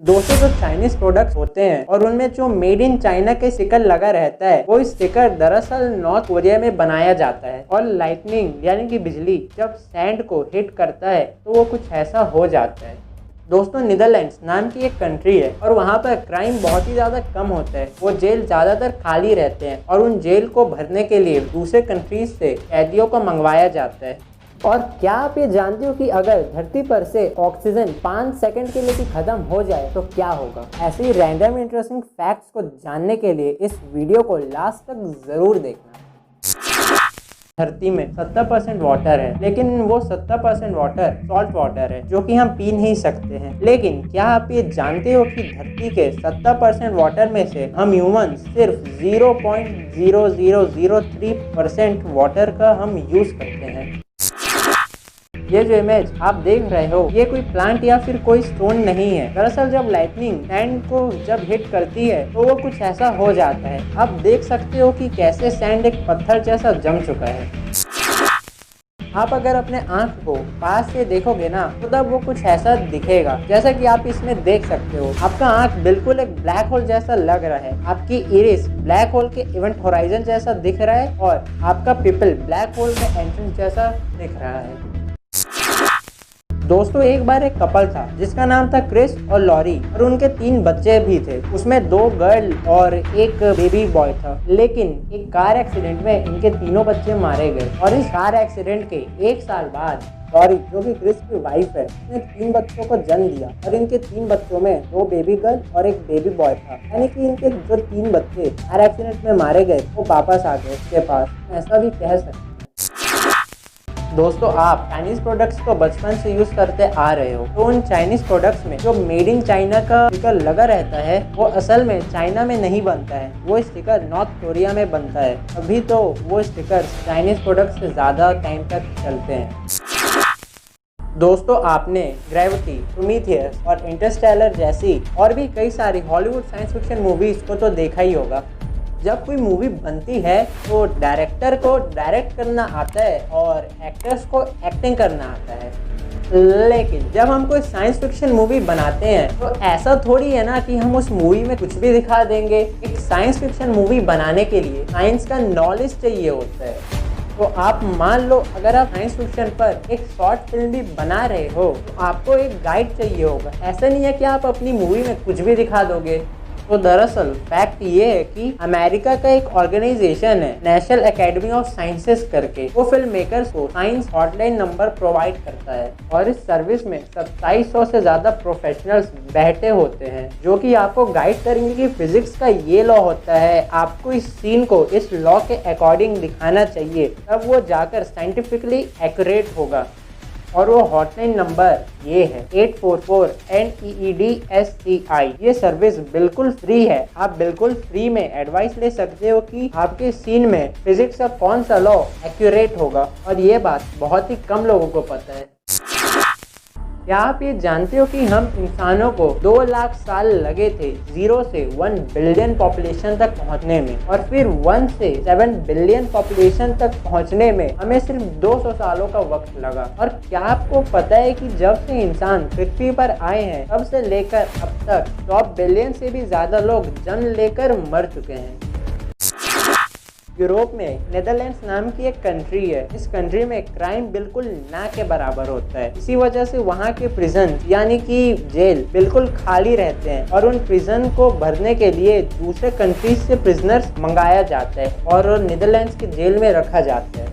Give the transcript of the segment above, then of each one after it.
दोस्तों जो Chinese products होते हैं और उनमें जो मेड इन चाइना के स्टिकर लगा रहता है वो स्टिकर दरअसल नॉर्थ कोरिया में बनाया जाता है और लाइटनिंग यानी कि बिजली जब सैंड को हिट करता है तो वो कुछ ऐसा हो जाता है। दोस्तों नीदरलैंड्स नाम की एक कंट्री है और वहाँ पर क्राइम बहुत ही ज़्यादा कम होता है। वो जेल ज़्यादातर खाली रहते हैं और उन जेल को भरने के लिए दूसरे कंट्रीज से कैदियों को मंगवाया जाता है। और क्या आप ये जानते हो कि अगर धरती पर से ऑक्सीजन 5 सेकंड के लिए भी खत्म हो जाए तो क्या होगा? ऐसे ही रैंडम इंटरेस्टिंग फैक्ट्स को जानने के लिए इस वीडियो को लास्ट तक जरूर देखना। धरती में 70% वाटर है, लेकिन वो 70% वाटर सॉल्ट वाटर है जो कि हम पी नहीं सकते हैं। लेकिन क्या आप ये जानते हो कि धरती के 70% वाटर में से हम ह्यूमन सिर्फ 0.0003% वाटर का हम यूज करते हैं। ये जो इमेज आप देख रहे हो ये कोई प्लांट या फिर कोई स्टोन नहीं है। दरअसल जब लाइटनिंग सैंड को जब हिट करती है तो वो कुछ ऐसा हो जाता है। आप देख सकते हो कि कैसे सैंड एक पत्थर जैसा जम चुका है। आप अगर अपने आंख को पास से देखोगे ना तो तब वो कुछ ऐसा दिखेगा जैसा कि आप इसमें देख सकते हो। आपका आंख बिल्कुल एक ब्लैक होल जैसा लग रहा है। आपकी इरिस ब्लैक होल के इवेंट होराइजन जैसा दिख रहा है और आपका पिपल ब्लैक होल में एंट्रेंस जैसा दिख रहा है। दोस्तों एक बार एक कपल था जिसका नाम था क्रिस और लॉरी और उनके 3 बच्चे भी थे। उसमें 2 गर्ल और एक बेबी बॉय था। लेकिन एक कार एक्सीडेंट में इनके तीनों बच्चे मारे गए और इस कार एक्सीडेंट के 1 साल बाद लॉरी जो कि क्रिस की वाइफ है उसने 3 बच्चों को जन्म दिया और इनके 3 बच्चों में 2 बेबी गर्ल और एक बेबी बॉय था। यानी कि इनके जो 3 बच्चे कार एक्सीडेंट में मारे गए वो वापस आ गए उसके पास, ऐसा भी कह सकते। दोस्तों आप चाइनीज प्रोडक्ट्स को बचपन से यूज करते आ रहे हो तो उन चाइनीज प्रोडक्ट्स में जो मेड इन चाइना का स्टिकर लगा रहता है वो असल में चाइना में नहीं बनता है। वो स्टिकर नॉर्थ कोरिया में बनता है। अभी तो वो स्टिकर चाइनीज प्रोडक्ट्स से ज़्यादा टाइम तक चलते हैं। दोस्तों आपने ग्रेविटी, प्रोमीथियस और इंटरस्टेलर जैसी और भी कई सारी हॉलीवुड साइंस फिक्शन मूवीज को तो देखा ही होगा। जब कोई मूवी बनती है तो डायरेक्टर को डायरेक्ट करना आता है और एक्टर्स को एक्टिंग करना आता है। लेकिन जब हम कोई साइंस फिक्शन मूवी बनाते हैं तो ऐसा थोड़ी है ना कि हम उस मूवी में कुछ भी दिखा देंगे। एक साइंस फिक्शन मूवी बनाने के लिए साइंस का नॉलेज चाहिए होता है। तो आप मान लो अगर आप साइंस फिक्शन पर एक शॉर्ट फिल्म भी बना रहे हो तो आपको एक गाइड चाहिए होगा। ऐसा नहीं है कि आप अपनी मूवी में कुछ भी दिखा दोगे। तो दरअसल फैक्ट ये है कि अमेरिका का एक ऑर्गेनाइजेशन है नेशनल एकेडमी ऑफ साइंसेस करके, वो फिल्म मेकर्स को साइंस हॉटलाइन नंबर प्रोवाइड करता है और इस सर्विस में 2700 से ज्यादा प्रोफेशनल्स बैठे होते हैं जो कि आपको गाइड करेंगे कि फिजिक्स का ये लॉ होता है, आपको इस सीन को इस लॉ के अकॉर्डिंग दिखाना चाहिए, तब वो जाकर साइंटिफिकली एक्यूरेट होगा। और वो हॉटलाइन नंबर ये है 844 NEEDSCI। ये सर्विस बिल्कुल फ्री है। आप बिल्कुल फ्री में एडवाइस ले सकते हो कि आपके सीन में फिजिक्स का कौन सा लॉ एक्यूरेट होगा और ये बात बहुत ही कम लोगों को पता है। क्या आप ये जानते हो कि हम इंसानों को 2 लाख साल लगे थे 0 से 1 बिलियन पॉपुलेशन तक पहुंचने में और फिर 1 से 7 बिलियन पॉपुलेशन तक पहुंचने में हमें सिर्फ 200 सालों का वक्त लगा। और क्या आपको पता है कि जब से इंसान पृथ्वी पर आए हैं तब से लेकर अब तक 100 बिलियन से भी ज्यादा लोग जन्म लेकर मर चुके हैं। यूरोप में नीदरलैंड्स नाम की एक कंट्री है। इस कंट्री में क्राइम बिल्कुल ना के बराबर होता है। इसी वजह से वहाँ के प्रिजन यानी कि जेल बिल्कुल खाली रहते हैं और उन प्रिजन को भरने के लिए दूसरे कंट्रीज से प्रिजनर्स मंगाया जाता है और नीदरलैंड्स के जेल में रखा जाता है।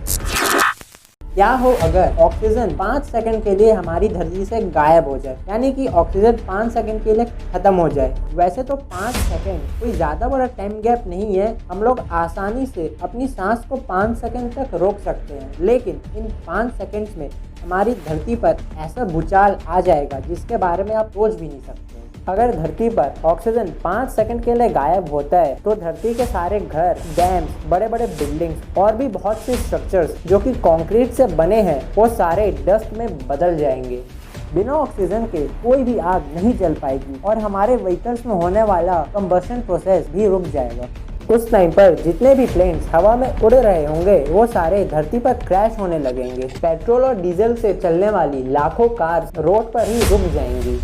क्या हो अगर ऑक्सीजन 5 सेकंड के लिए हमारी धरती से गायब हो जाए, यानी कि ऑक्सीजन 5 सेकंड के लिए खत्म हो जाए। वैसे तो 5 सेकंड कोई ज़्यादा बड़ा टाइम गैप नहीं है। हम लोग आसानी से अपनी सांस को 5 सेकंड तक रोक सकते हैं। लेकिन इन 5 सेकंड्स में हमारी धरती पर ऐसा भूचाल आ जाएगा जिसके बारे में आप सोच भी नहीं सकते। अगर धरती पर ऑक्सीजन 5 सेकंड के लिए गायब होता है तो धरती के सारे घर, डैम्स, बड़े बड़े बिल्डिंग्स और भी बहुत से स्ट्रक्चर्स जो कि कंक्रीट से बने हैं वो सारे डस्ट में बदल जाएंगे। बिना ऑक्सीजन के कोई भी आग नहीं जल पाएगी और हमारे व्हीकल्स में होने वाला कंबशन प्रोसेस भी रुक जाएगा। उस टाइम पर जितने भी प्लेन्स हवा में उड़ रहे होंगे वो सारे धरती पर क्रैश होने लगेंगे। पेट्रोल और डीजल से चलने वाली लाखों कार्स रोड पर ही रुक जाएंगी।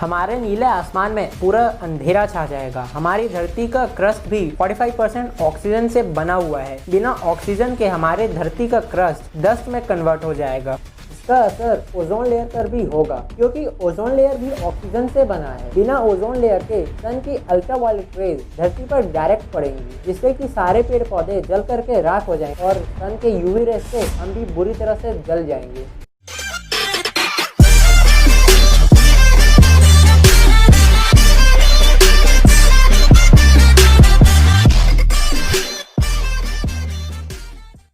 हमारे नीले आसमान में पूरा अंधेरा छा जाएगा। हमारी धरती का क्रस्ट भी 45% ऑक्सीजन से बना हुआ है। बिना ऑक्सीजन के हमारे धरती का क्रस्ट डस्ट में कन्वर्ट हो जाएगा। इसका असर ओजोन लेयर पर भी होगा, क्योंकि ओजोन लेयर भी ऑक्सीजन से बना है। बिना ओजोन लेयर के सन की अल्ट्रावायलेट रेज धरती पर डायरेक्ट पड़ेंगी, जिससे कि सारे पेड़ पौधे जल करके राख हो जाएंगे और सन के यूवी रेज से हम भी बुरी तरह से जल जाएंगे।